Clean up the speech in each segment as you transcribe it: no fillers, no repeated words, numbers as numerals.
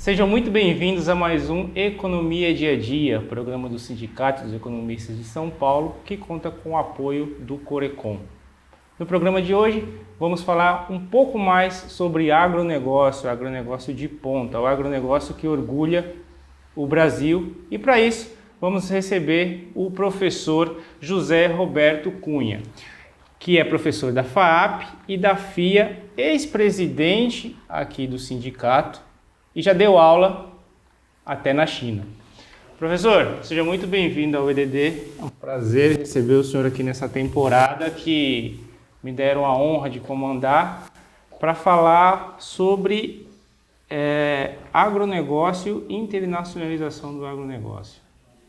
Sejam muito bem-vindos a mais um Economia Dia a Dia, programa do Sindicato dos Economistas de São Paulo, que conta com o apoio do Corecon. No programa de hoje, vamos falar um pouco mais sobre agronegócio de ponta, o agronegócio que orgulha o Brasil. E para isso, vamos receber o professor José Roberto Cunha, que é professor da FAAP e da FIA, ex-presidente aqui do sindicato, e já deu aula até na China. Professor, seja muito bem-vindo ao EDD. É um prazer receber o senhor aqui nessa temporada que me deram a honra de comandar para falar sobre agronegócio e internacionalização do agronegócio.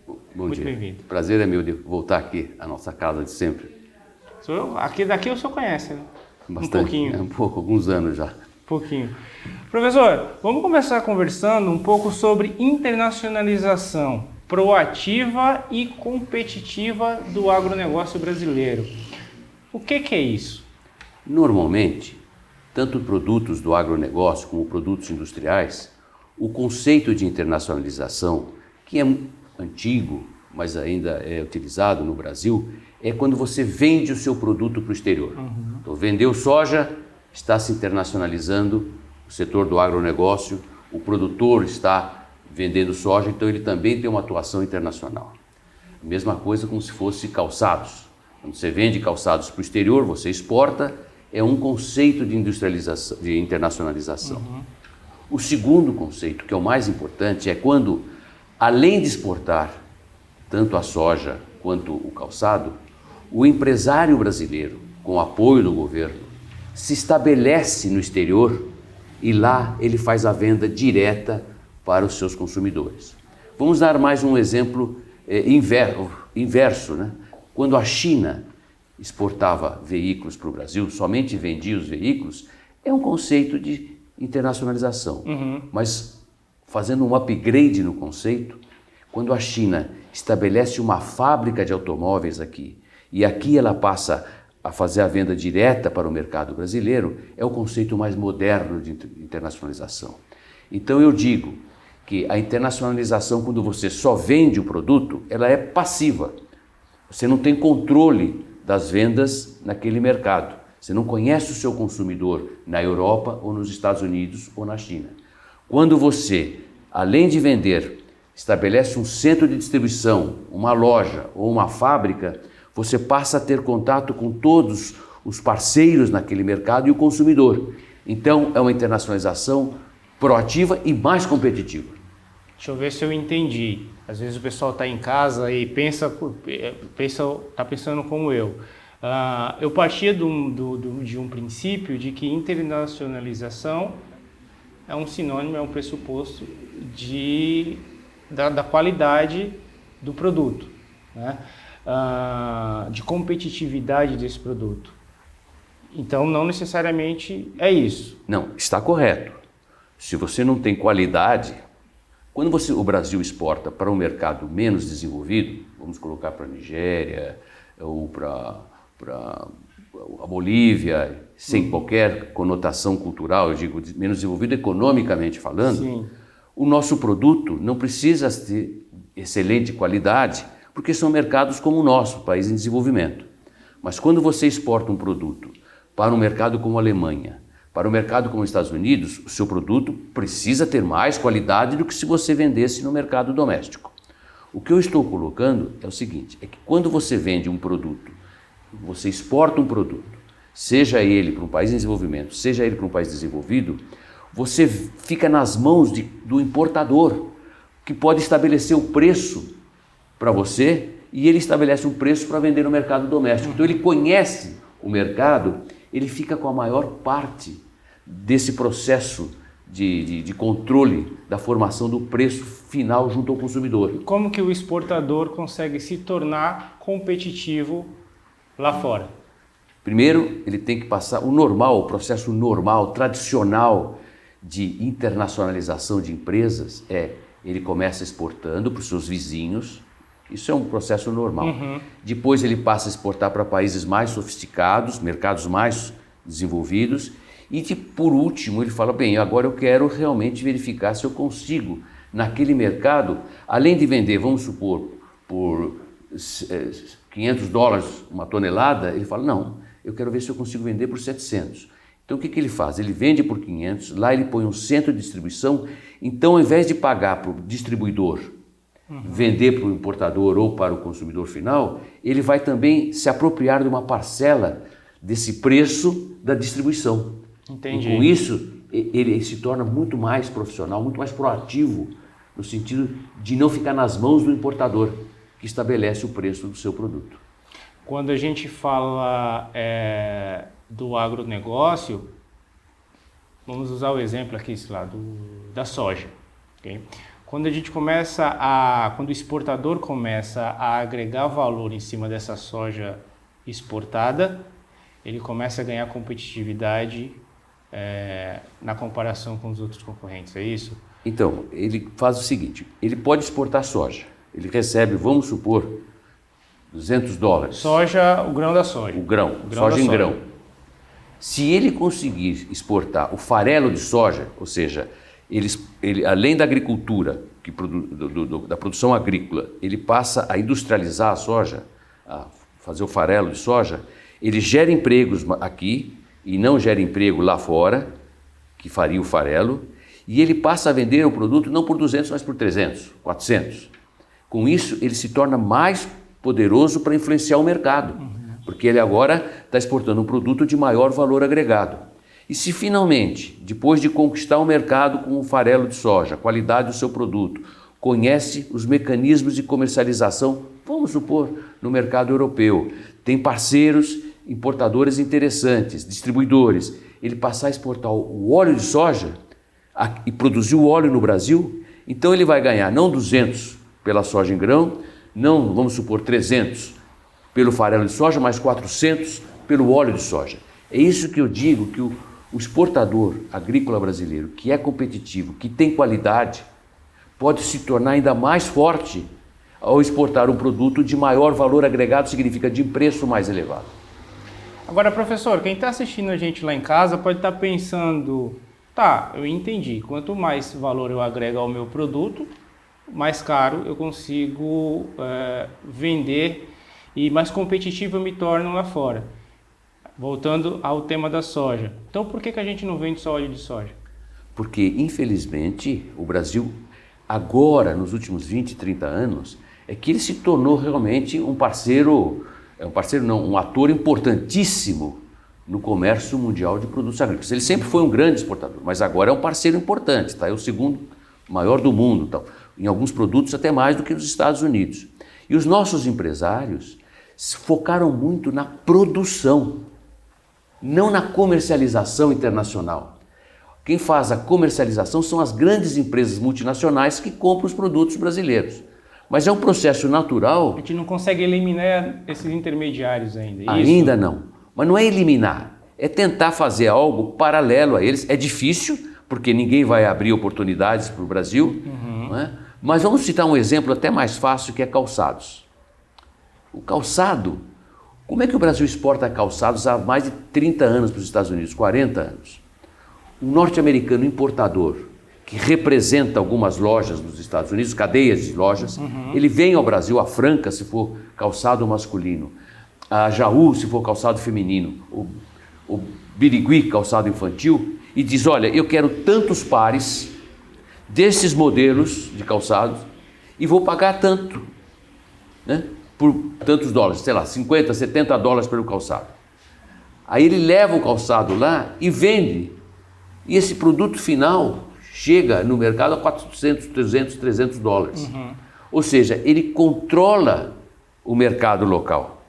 Bom muito dia. Bem-vindo. Prazer é meu de voltar aqui à nossa casa de sempre. Daqui o senhor conhece, né? Bastante, um pouquinho. Alguns anos já. Pouquinho. Professor, vamos começar conversando um pouco sobre internacionalização proativa e competitiva do agronegócio brasileiro. O que é isso? Normalmente, tanto produtos do agronegócio como produtos industriais, o conceito de internacionalização, que é antigo, mas ainda é utilizado no Brasil, é quando você vende o seu produto para o exterior. Então, vendeu soja, está se internacionalizando o setor do agronegócio, o produtor está vendendo soja, então ele também tem uma atuação internacional. A mesma coisa como se fosse calçados. Quando você vende calçados para o exterior, você exporta, é um conceito de industrialização, de internacionalização. O segundo conceito, que é o mais importante, é quando, além de exportar tanto a soja quanto o calçado, o empresário brasileiro, com o apoio do governo, se estabelece no exterior e lá ele faz a venda direta para os seus consumidores. Vamos dar mais um exemplo inverso, né? Quando a China exportava veículos para o Brasil, somente vendia os veículos, é um conceito de internacionalização. Mas fazendo um upgrade no conceito, quando a China estabelece uma fábrica de automóveis aqui e aqui ela passa a fazer a venda direta para o mercado brasileiro, é o conceito mais moderno de internacionalização. Então eu digo que a internacionalização, quando você só vende o produto, ela é passiva. Você não tem controle das vendas naquele mercado. Você não conhece o seu consumidor na Europa ou nos Estados Unidos ou na China. Quando você, além de vender, estabelece um centro de distribuição, uma loja ou uma fábrica, você passa a ter contato com todos os parceiros naquele mercado e o consumidor. Então, é uma internacionalização proativa e mais competitiva. Deixa eu ver se eu entendi. Às vezes o pessoal está em casa e está pensando como eu. Eu partia de um princípio de que internacionalização é um sinônimo, é um pressuposto da qualidade do produto, né? De competitividade desse produto. Então, não necessariamente é isso. Não, está correto. Se você não tem qualidade, quando o Brasil exporta para um mercado menos desenvolvido, vamos colocar para a Nigéria ou para a Bolívia, sem qualquer conotação cultural, eu digo menos desenvolvido economicamente falando, Sim. O nosso produto não precisa ter excelente qualidade, porque são mercados como o nosso, país em desenvolvimento. Mas quando você exporta um produto para um mercado como a Alemanha, para um mercado como os Estados Unidos, o seu produto precisa ter mais qualidade do que se você vendesse no mercado doméstico. O que eu estou colocando é o seguinte, é que quando você vende um produto, você exporta um produto, seja ele para um país em desenvolvimento, seja ele para um país desenvolvido, você fica nas mãos do importador, que pode estabelecer o preço para você e ele estabelece um preço para vender no mercado doméstico. Então ele conhece o mercado, ele fica com a maior parte desse processo de controle da formação do preço final junto ao consumidor. Como que o exportador consegue se tornar competitivo lá fora? Primeiro, ele tem que passar o processo normal, tradicional de internacionalização de empresas ele começa exportando para os seus vizinhos, isso é um processo normal. Depois ele passa a exportar para países mais sofisticados, mercados mais desenvolvidos, E por último, ele fala, bem, agora eu quero realmente verificar se eu consigo, naquele mercado, além de vender, vamos supor, por $500 uma tonelada, ele fala, não, eu quero ver se eu consigo vender por 700. Então o que ele faz? Ele vende por 500, lá ele põe um centro de distribuição, então ao invés de pagar para o distribuidor, vender para o importador ou para o consumidor final, ele vai também se apropriar de uma parcela desse preço da distribuição. Entendi. E com isso, ele se torna muito mais profissional, muito mais proativo, no sentido de não ficar nas mãos do importador, que estabelece o preço do seu produto. Quando a gente fala do agronegócio, vamos usar o exemplo aqui, sei lá, da soja. Okay? Quando o exportador começa a agregar valor em cima dessa soja exportada, ele começa a ganhar competitividade na comparação com os outros concorrentes, é isso? Então, ele faz o seguinte, ele pode exportar soja, ele recebe, vamos supor, $200. Soja, o grão da soja. O grão soja em grão. Se ele conseguir exportar o farelo de soja, ou seja, ele além da agricultura, da produção agrícola, ele passa a industrializar a soja, a fazer o farelo de soja, ele gera empregos aqui e não gera emprego lá fora, que faria o farelo, e ele passa a vender o produto não por 200, mas por 300, 400. Com isso, ele se torna mais poderoso para influenciar o mercado, porque ele agora está exportando um produto de maior valor agregado. E se finalmente, depois de conquistar o mercado com o farelo de soja, a qualidade do seu produto, conhece os mecanismos de comercialização, vamos supor, no mercado europeu, tem parceiros, importadores interessantes, distribuidores, ele passar a exportar o óleo de soja e produzir o óleo no Brasil, então ele vai ganhar não 200 pela soja em grão, não, vamos supor, 300 pelo farelo de soja, mas 400 pelo óleo de soja. É isso que eu digo, que o exportador agrícola brasileiro, que é competitivo, que tem qualidade, pode se tornar ainda mais forte ao exportar um produto de maior valor agregado, significa de preço mais elevado. Agora, professor, quem está assistindo a gente lá em casa pode estar pensando, tá, eu entendi, quanto mais valor eu agrego ao meu produto, mais caro eu consigo vender e mais competitivo eu me torno lá fora. Voltando ao tema da soja. Então, por que a gente não vende só óleo de soja? Porque, infelizmente, o Brasil, agora, nos últimos 20, 30 anos, é que ele se tornou realmente um ator importantíssimo no comércio mundial de produtos agrícolas. Ele sempre foi um grande exportador, mas agora é um parceiro importante, tá? É o segundo maior do mundo, tá? Em alguns produtos até mais do que nos Estados Unidos. E os nossos empresários se focaram muito na produção, não na comercialização internacional. Quem faz a comercialização são as grandes empresas multinacionais que compram os produtos brasileiros. Mas é um processo natural. A gente não consegue eliminar esses intermediários ainda. Ainda não. Mas não é eliminar, é tentar fazer algo paralelo a eles. É difícil, porque ninguém vai abrir oportunidades para o Brasil. Não é? Mas vamos citar um exemplo até mais fácil, que é calçados. O calçado, como é que o Brasil exporta calçados há mais de 30 anos para os Estados Unidos, 40 anos? Um norte-americano importador, que representa algumas lojas nos Estados Unidos, cadeias de lojas, ele vem ao Brasil, a Franca, se for calçado masculino, a Jaú, se for calçado feminino, o Birigui, calçado infantil, e diz, olha, eu quero tantos pares desses modelos de calçados e vou pagar tanto, né? Por tantos dólares, sei lá, 50, 70 dólares pelo calçado. Aí ele leva o calçado lá e vende. E esse produto final chega no mercado a 400, 300 dólares. Ou seja, ele controla o mercado local.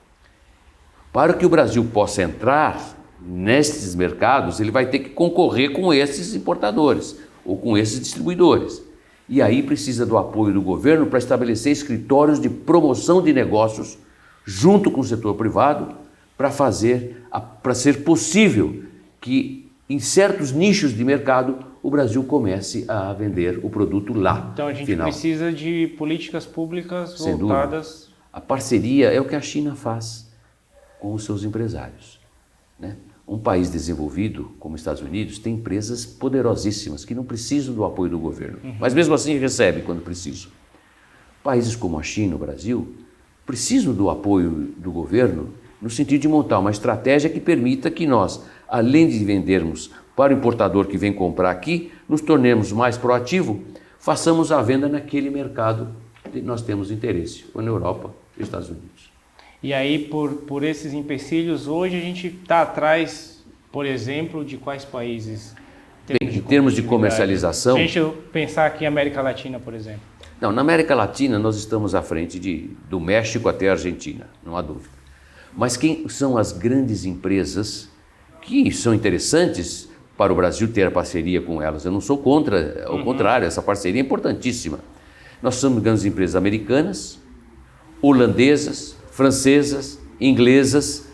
Para que o Brasil possa entrar nesses mercados, ele vai ter que concorrer com esses importadores ou com esses distribuidores. E aí precisa do apoio do governo para estabelecer escritórios de promoção de negócios junto com o setor privado para ser possível que em certos nichos de mercado o Brasil comece a vender o produto lá. Então a gente final. Precisa de políticas públicas voltadas... A parceria é o que a China faz com os seus empresários, né? Um país desenvolvido, como os Estados Unidos, tem empresas poderosíssimas que não precisam do apoio do governo, mas mesmo assim recebem quando precisam. Países como a China, o Brasil, precisam do apoio do governo no sentido de montar uma estratégia que permita que nós, além de vendermos para o importador que vem comprar aqui, nos tornemos mais proativos, façamos a venda naquele mercado que nós temos interesse, ou na Europa ou nos Estados Unidos. E aí, por esses empecilhos, hoje a gente está atrás, por exemplo, de quais países? Bem, em termos de comercialização... Se a gente pensar aqui em América Latina, por exemplo. Não, na América Latina nós estamos à frente do México até a Argentina, não há dúvida. Mas quem são as grandes empresas que são interessantes para o Brasil ter a parceria com elas? Eu não sou contra, ao contrário, essa parceria é importantíssima. Nós somos grandes empresas americanas, holandesas, francesas, inglesas,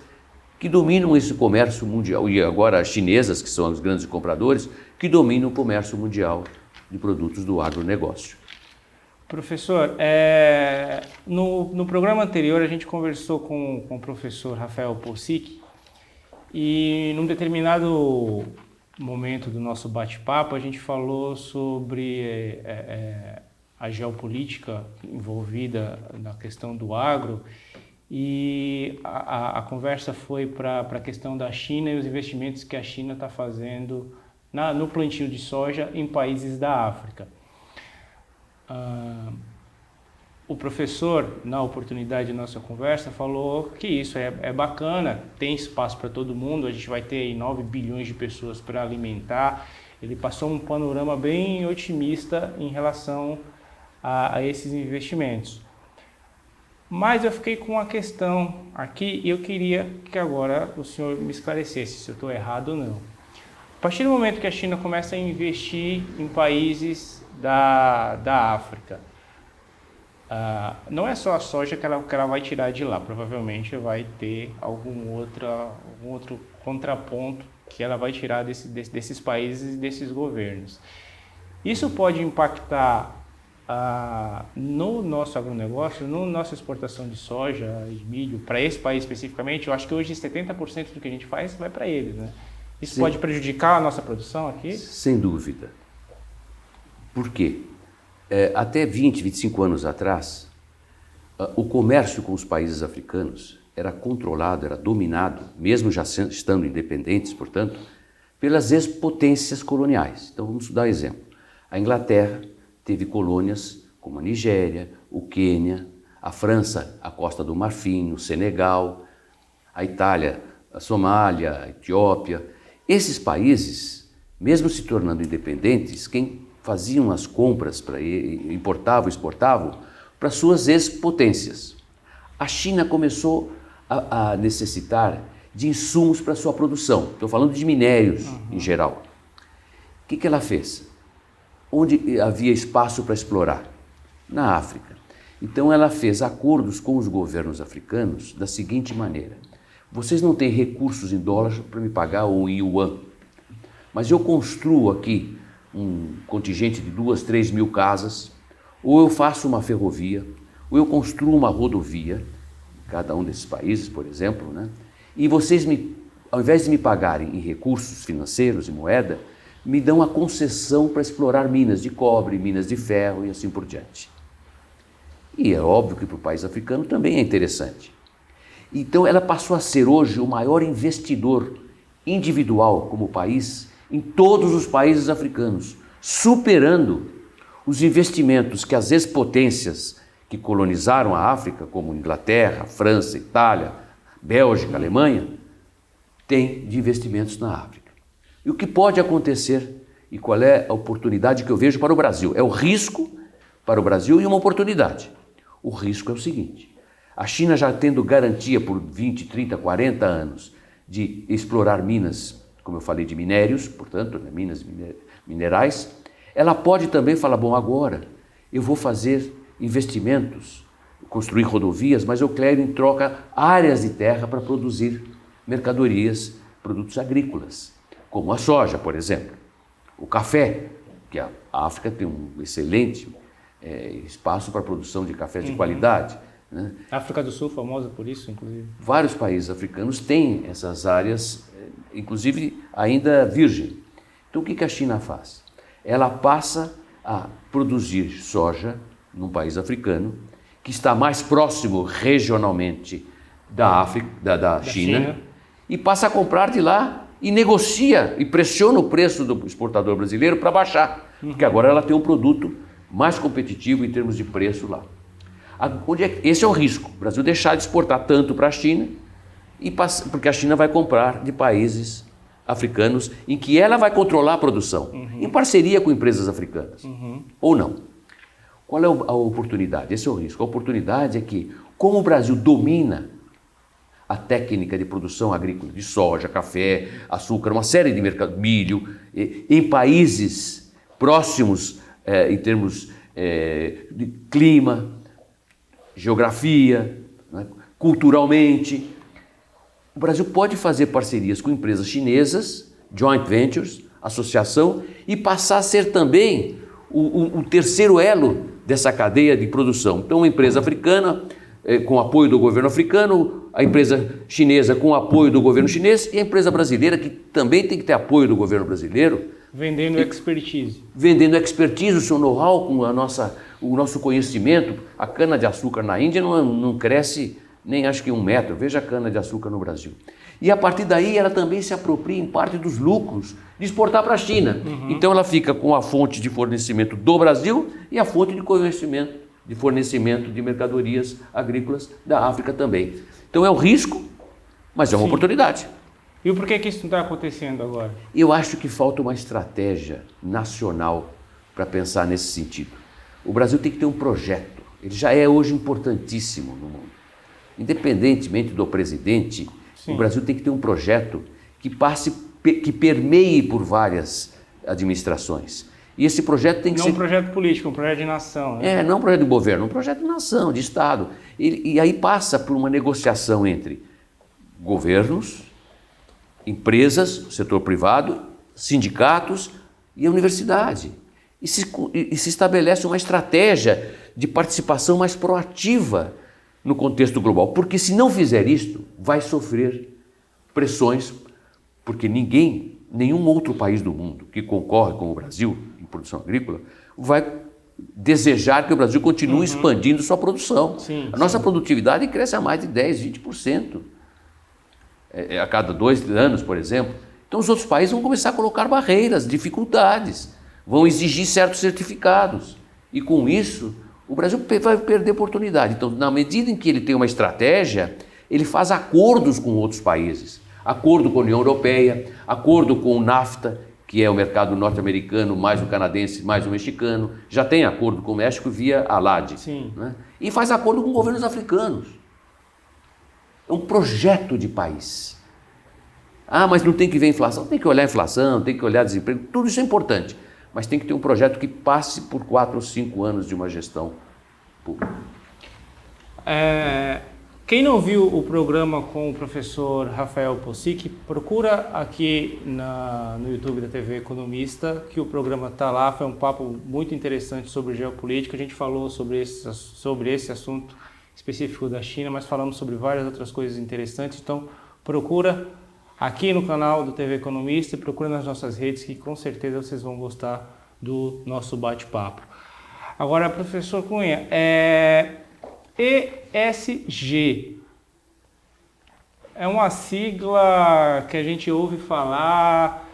que dominam esse comércio mundial, e agora chinesas, que são os grandes compradores, que dominam o comércio mundial de produtos do agronegócio. Professor, no programa anterior a gente conversou com o professor Rafael Pocic e num determinado momento do nosso bate-papo a gente falou sobre a geopolítica envolvida na questão do agro e a conversa foi para a questão da China e os investimentos que a China está fazendo no plantio de soja em países da África. O professor, na oportunidade da nossa conversa, falou que isso é bacana, tem espaço para todo mundo, a gente vai ter aí 9 bilhões de pessoas para alimentar. Ele passou um panorama bem otimista em relação a esses investimentos. Mas eu fiquei com uma questão aqui e eu queria que agora o senhor me esclarecesse se eu estou errado ou não. A partir do momento que a China começa a investir em países da África, não é só a soja que ela vai tirar de lá, provavelmente vai ter algum outro contraponto que ela vai tirar desses países e desses governos. Isso pode impactar no nosso agronegócio, na nossa exportação de soja e de milho, para esse país especificamente. Eu acho que hoje 70% do que a gente faz vai para eles, né? Isso pode prejudicar a nossa produção aqui? Sem dúvida. Por quê? Até 20, 25 anos atrás, o comércio com os países africanos era controlado, era dominado, mesmo já estando independentes, portanto, pelas ex-potências coloniais. Então vamos dar um exemplo. A Inglaterra teve colônias como a Nigéria, o Quênia, a França, a Costa do Marfim, o Senegal, a Itália, a Somália, a Etiópia. Esses países, mesmo se tornando independentes, quem faziam as compras, importavam e exportavam para suas ex-potências. A China começou a necessitar de insumos para sua produção. Estou falando de minérios em geral. O que ela fez? Onde havia espaço para explorar? Na África. Então ela fez acordos com os governos africanos da seguinte maneira: vocês não têm recursos em dólar para me pagar ou em yuan, mas eu construo aqui um contingente de 2, 3 mil casas, ou eu faço uma ferrovia, ou eu construo uma rodovia, em cada um desses países, por exemplo, né? E vocês, ao invés de me pagarem em recursos financeiros e moeda, me dão a concessão para explorar minas de cobre, minas de ferro e assim por diante. E é óbvio que para o país africano também é interessante. Então ela passou a ser hoje o maior investidor individual como país em todos os países africanos, superando os investimentos que as ex-potências que colonizaram a África, como Inglaterra, França, Itália, Bélgica, Alemanha, têm de investimentos na África. E o que pode acontecer e qual é a oportunidade que eu vejo para o Brasil? É o risco para o Brasil e uma oportunidade. O risco é o seguinte: a China já tendo garantia por 20, 30, 40 anos de explorar minas, como eu falei, de minérios, portanto, né, minas minerais, ela pode também falar, bom, agora eu vou fazer investimentos, construir rodovias, mas eu quero em troca áreas de terra para produzir mercadorias, produtos agrícolas, como a soja, por exemplo, o café, que a África tem um excelente espaço para a produção de café de qualidade. Né? A África do Sul, famosa por isso, inclusive. Vários países africanos têm essas áreas inclusive ainda virgem. Então o que a China faz? Ela passa a produzir soja num país africano, que está mais próximo regionalmente da China, e passa a comprar de lá e negocia e pressiona o preço do exportador brasileiro para baixar, porque agora ela tem um produto mais competitivo em termos de preço lá. Esse é o risco, o Brasil deixar de exportar tanto para a China, porque a China vai comprar de países africanos em que ela vai controlar a produção, em parceria com empresas africanas, ou não. Qual é a oportunidade? Esse é o risco. A oportunidade é que, como o Brasil domina a técnica de produção agrícola de soja, café, açúcar, uma série de mercados, milho, em países próximos em termos de clima, geografia, né, culturalmente, o Brasil pode fazer parcerias com empresas chinesas, joint ventures, associação, e passar a ser também o terceiro elo dessa cadeia de produção. Então, uma empresa africana com apoio do governo africano, a empresa chinesa com apoio do governo chinês e a empresa brasileira, que também tem que ter apoio do governo brasileiro. Vendendo expertise. Vendendo expertise, o seu know-how, com o nosso conhecimento. A cana-de-açúcar na Índia não cresce nem acho que 1 metro. Veja a cana-de-açúcar no Brasil. E a partir daí ela também se apropria em parte dos lucros de exportar para a China. Então ela fica com a fonte de fornecimento do Brasil e a fonte de fornecimento de mercadorias agrícolas da África também. Então é um risco, mas é uma oportunidade. E por que isso não está acontecendo agora? Eu acho que falta uma estratégia nacional para pensar nesse sentido. O Brasil tem que ter um projeto. Ele já é hoje importantíssimo no mundo. Independentemente do presidente, o Brasil tem que ter um projeto que permeie por várias administrações. E esse projeto tem que ser... Não um projeto político, um projeto de nação. Né? Não um projeto de governo, um projeto de nação, de Estado. E aí passa por uma negociação entre governos, empresas, setor privado, sindicatos e a universidade. E se estabelece uma estratégia de participação mais proativa no contexto global. Porque se não fizer isto, vai sofrer pressões, porque nenhum outro país do mundo que concorre com o Brasil em produção agrícola vai desejar que o Brasil continue expandindo sua produção. A nossa produtividade cresce a mais de 10%, 20%. A cada 2 anos, por exemplo. Então os outros países vão começar a colocar barreiras, dificuldades, vão exigir certos certificados. E com isso, o Brasil vai perder oportunidade. Então, na medida em que ele tem uma estratégia, ele faz acordos com outros países. Acordo com a União Europeia, acordo com o NAFTA, que é o mercado norte-americano, mais o canadense, mais o mexicano. Já tem acordo com o México via ALAD. Né? E faz acordo com governos africanos. É um projeto de país. Mas não tem que ver a inflação. Tem que olhar a inflação, tem que olhar desemprego. Tudo isso é importante. Mas tem que ter um projeto que passe por 4 ou 5 anos de uma gestão pública. Quem não viu o programa com o professor Rafael Possic, procura aqui no YouTube da TV Economista, que o programa está lá. Foi um papo muito interessante sobre geopolítica. A gente falou sobre esse assunto específico da China, mas falamos sobre várias outras coisas interessantes. Então, procura aqui no canal do TV Economista e procura nas nossas redes, que com certeza vocês vão gostar do nosso bate-papo. Agora, professor Cunha, ESG é uma sigla que a gente ouve falar,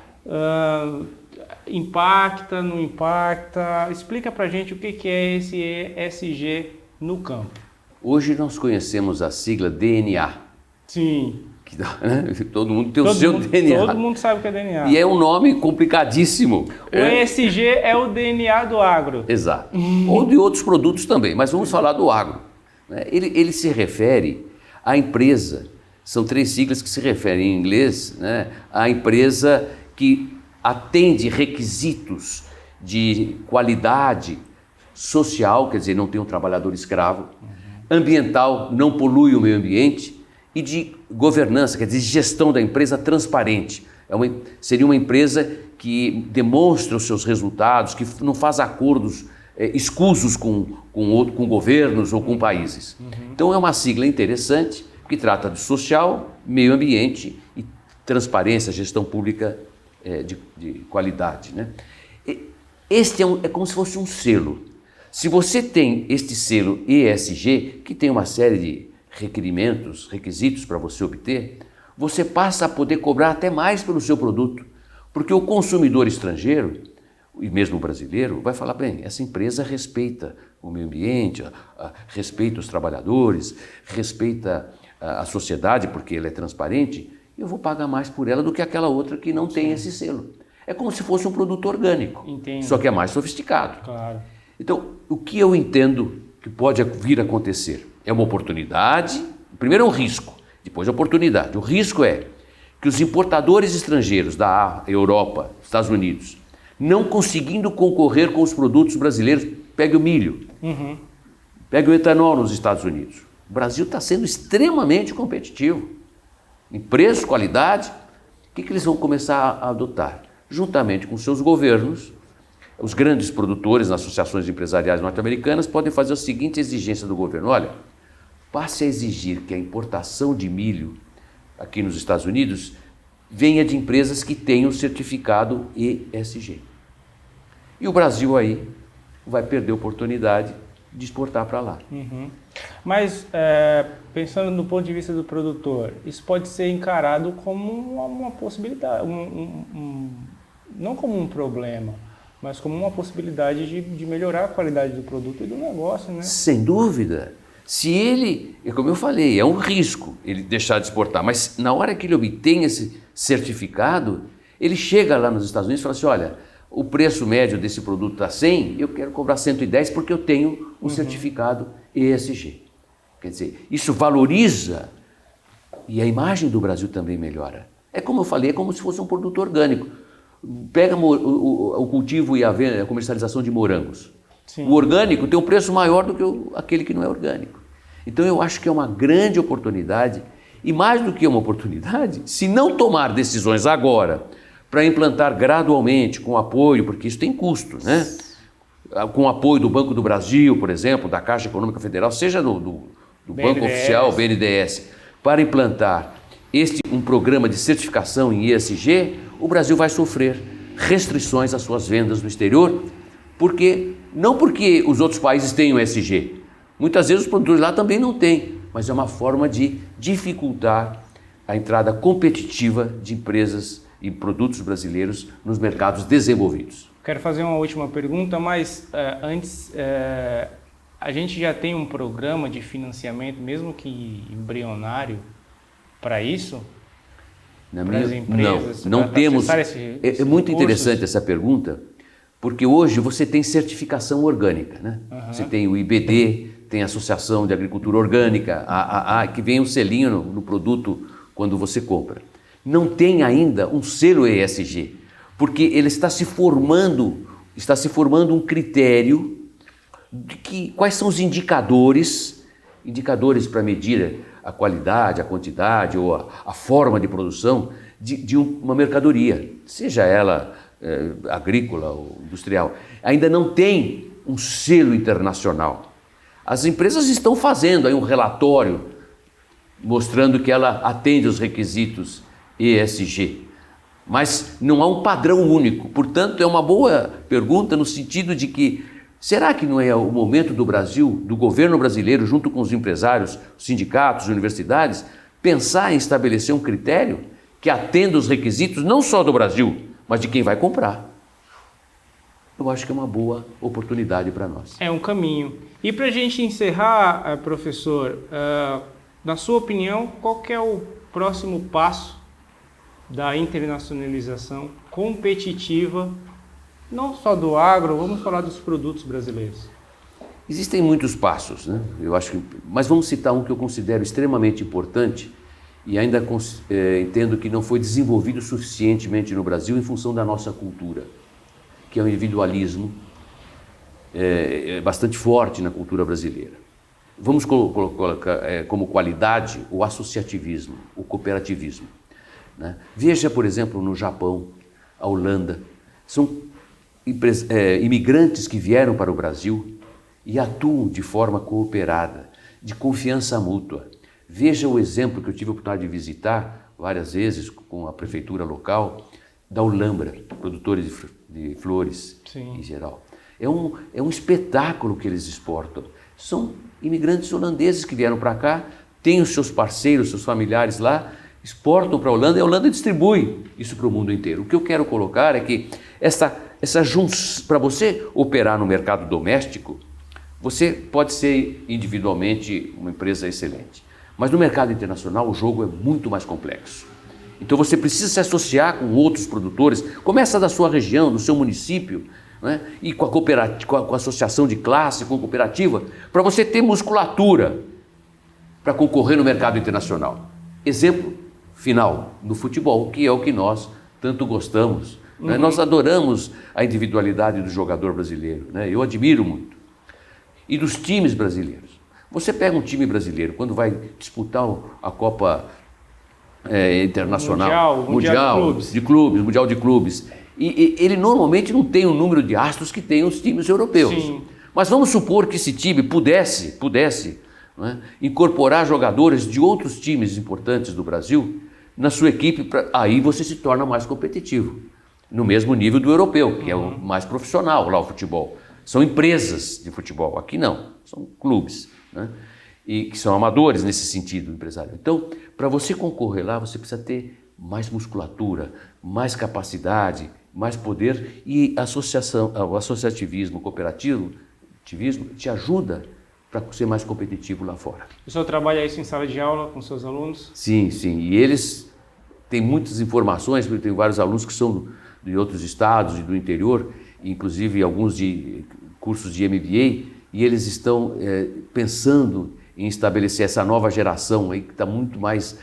impacta, não impacta? Explica pra gente o que é esse ESG no campo. Hoje nós conhecemos a sigla DNA. Sim. Todo mundo tem o seu DNA. Todo mundo sabe o que é DNA. E é um nome complicadíssimo. O ESG é o DNA do agro. Exato. Ou de outros produtos também, mas vamos falar do agro. Ele se refere à empresa, são 3 siglas que se referem em inglês, à empresa que atende requisitos de qualidade social, quer dizer, não tem um trabalhador escravo, ambiental, não polui o meio ambiente, e de governança, quer dizer, gestão da empresa transparente. Seria uma empresa que demonstra os seus resultados, que não faz acordos escusos com governos ou com países. Então é uma sigla interessante que trata de social, meio ambiente e transparência, gestão pública de qualidade, né? Este é como se fosse um selo. Se você tem este selo ESG, que tem uma série de requisitos para você obter, você passa a poder cobrar até mais pelo seu produto, porque o consumidor estrangeiro, e mesmo o brasileiro, vai falar, bem, essa empresa respeita o meio ambiente, respeita os trabalhadores, respeita a sociedade porque ela é transparente, eu vou pagar mais por ela do que aquela outra que não tem esse selo. É como se fosse um produto orgânico, Entendo. Só que é mais sofisticado. Claro. Então, o que eu entendo que pode vir a acontecer é uma oportunidade, primeiro é um risco, depois a oportunidade. O risco é que os importadores estrangeiros da Europa, Estados Unidos, não conseguindo concorrer com os produtos brasileiros, pegue o milho, pegue o etanol nos Estados Unidos. O Brasil está sendo extremamente competitivo em preço, qualidade. O que eles vão começar a adotar? Juntamente com seus governos, os grandes produtores nas associações empresariais norte-americanas podem fazer a seguinte exigência do governo: olha, passe a exigir que a importação de milho aqui nos Estados Unidos venha de empresas que tenham certificado ESG. E o Brasil aí vai perder a oportunidade de exportar para lá. Mas, pensando no ponto de vista do produtor, isso pode ser encarado como uma possibilidade, não como um problema, mas como uma possibilidade de melhorar a qualidade do produto e do negócio, né? Sem dúvida. Se ele, como eu falei, é um risco ele deixar de exportar, mas na hora que ele obtém esse certificado, ele chega lá nos Estados Unidos e fala assim, olha, o preço médio desse produto está 100, eu quero cobrar 110 porque eu tenho um certificado ESG. Quer dizer, isso valoriza e a imagem do Brasil também melhora. É como eu falei, é como se fosse um produto orgânico. Pega o cultivo e a comercialização de morangos. Sim. O orgânico tem um preço maior do que aquele que não é orgânico. Então eu acho que é uma grande oportunidade, e mais do que uma oportunidade, se não tomar decisões agora para implantar gradualmente, com apoio, porque isso tem custo, né? Com o apoio do Banco do Brasil, por exemplo, da Caixa Econômica Federal, seja do Banco Oficial, BNDES, para implantar um programa de certificação em ESG, o Brasil vai sofrer restrições às suas vendas no exterior, não porque os outros países têm o ESG, muitas vezes os produtores lá também não têm, mas é uma forma de dificultar a entrada competitiva de empresas e produtos brasileiros nos mercados desenvolvidos. Quero fazer uma última pergunta, mas antes, a gente já tem um programa de financiamento, mesmo que embrionário, para isso? Para as empresas? Não temos. É muito interessante essa pergunta, porque hoje você tem certificação orgânica, né? Você tem o IBD, tem a Associação de Agricultura Orgânica, a que vem um selinho no produto quando você compra. Não tem ainda um selo ESG, porque ele está se formando um critério de quais são os indicadores para medir a qualidade, a quantidade ou a forma de produção de uma mercadoria, seja ela agrícola ou industrial. Ainda não tem um selo internacional. As empresas estão fazendo aí um relatório mostrando que ela atende os requisitos ESG, mas não há um padrão único. Portanto, é uma boa pergunta no sentido de que será que não é o momento do Brasil, do governo brasileiro, junto com os empresários, os sindicatos, universidades, pensar em estabelecer um critério que atenda os requisitos não só do Brasil, mas de quem vai comprar? Eu acho que é uma boa oportunidade para nós. É um caminho. E para a gente encerrar, professor, na sua opinião, qual que é o próximo passo da internacionalização competitiva, não só do agro, vamos falar dos produtos brasileiros? Existem muitos passos, né? Eu acho mas vamos citar um que eu considero extremamente importante e ainda entendo que não foi desenvolvido suficientemente no Brasil em função da nossa cultura, que é o individualismo bastante forte na cultura brasileira. Vamos colocar como qualidade o associativismo, o cooperativismo, né? Veja, por exemplo, no Japão, a Holanda, são imigrantes que vieram para o Brasil e atuam de forma cooperada, de confiança mútua. Veja o exemplo que eu tive a oportunidade de visitar várias vezes com a prefeitura local, da Ulambra, produtores de flores em geral. É um espetáculo que eles exportam. São imigrantes holandeses que vieram para cá, têm os seus parceiros, seus familiares lá, exportam para a Holanda e a Holanda distribui isso para o mundo inteiro. O que eu quero colocar é que essa junção, para você operar no mercado doméstico, você pode ser individualmente uma empresa excelente, mas no mercado internacional o jogo é muito mais complexo. Então você precisa se associar com outros produtores, começa da sua região, do seu município, né? E com a associação de classe, com a cooperativa, para você ter musculatura para concorrer no mercado internacional. Exemplo final, no futebol, que é o que nós tanto gostamos. Né? Nós adoramos a individualidade do jogador brasileiro, né? Eu admiro muito. E dos times brasileiros. Você pega um time brasileiro, quando vai disputar a Copa Internacional, Mundial de Clubes, e ele normalmente não tem o número de astros que tem os times europeus. Sim. Mas vamos supor que esse time pudesse né, incorporar jogadores de outros times importantes do Brasil na sua equipe, aí você se torna mais competitivo, no mesmo nível do europeu, que é o mais profissional lá o futebol. São empresas de futebol, aqui não, são clubes, né? E que são amadores nesse sentido, empresário. Então, para você concorrer lá, você precisa ter mais musculatura, mais capacidade, mais poder, e o associativismo, o cooperativismo te ajuda para ser mais competitivo lá fora. O senhor trabalha isso em sala de aula com seus alunos? Sim, e eles têm muitas informações, porque tem vários alunos que são de outros estados e do interior, inclusive alguns de cursos de MBA, e eles estão pensando em estabelecer essa nova geração aí que está muito mais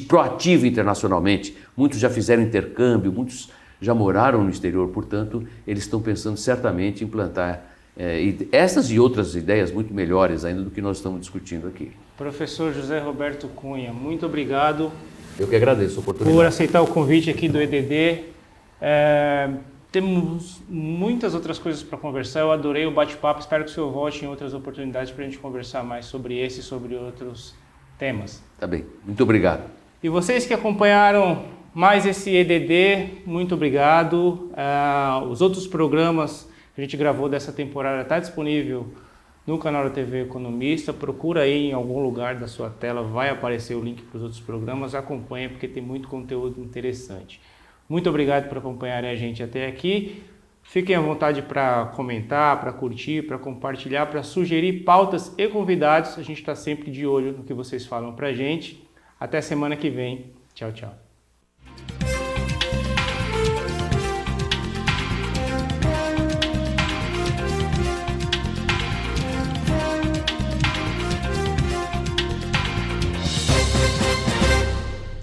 proativa internacionalmente. Muitos já fizeram intercâmbio, muitos já moraram no exterior, portanto, eles estão pensando certamente em implantar essas e outras ideias muito melhores ainda do que nós estamos discutindo aqui. Professor José Roberto Cunha, muito obrigado. Eu que agradeço a oportunidade. Por aceitar o convite aqui do EDD. Temos muitas outras coisas para conversar, eu adorei o bate-papo, espero que o senhor volte em outras oportunidades para a gente conversar mais sobre esse e sobre outros temas. Tá bem, muito obrigado. E vocês que acompanharam mais esse EDD, muito obrigado. Os outros programas que a gente gravou dessa temporada estão disponível no canal da TV Economista, procura aí em algum lugar da sua tela, vai aparecer o link para os outros programas, acompanha porque tem muito conteúdo interessante. Muito obrigado por acompanharem a gente até aqui. Fiquem à vontade para comentar, para curtir, para compartilhar, para sugerir pautas e convidados. A gente está sempre de olho no que vocês falam para a gente. Até semana que vem. Tchau, tchau.